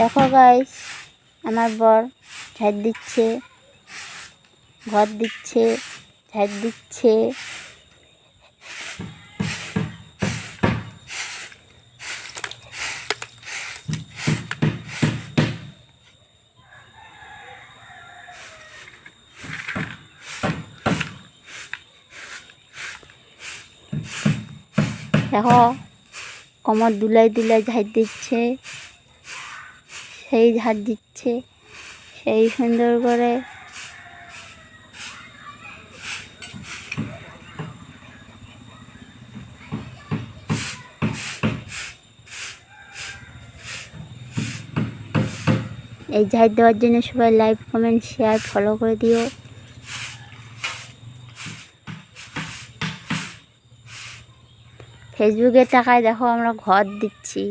দেখো গাইস, আমার বর ঝাড় দিচ্ছে, ঘর দিচ্ছে, ঝাড় দিচ্ছে। দেখো কোমর দুলাই দুলাই ঝাড় দিচ্ছে, সেই ঝাড় দিচ্ছে সেই সুন্দর করে। এই ঝাড় দেওয়ার জন্য সবাই লাইক, কমেন্ট, শেয়ার, ফলো করে দিও। ফেসবুকের টাকায় দেখো আমরা ঘর দিচ্ছি।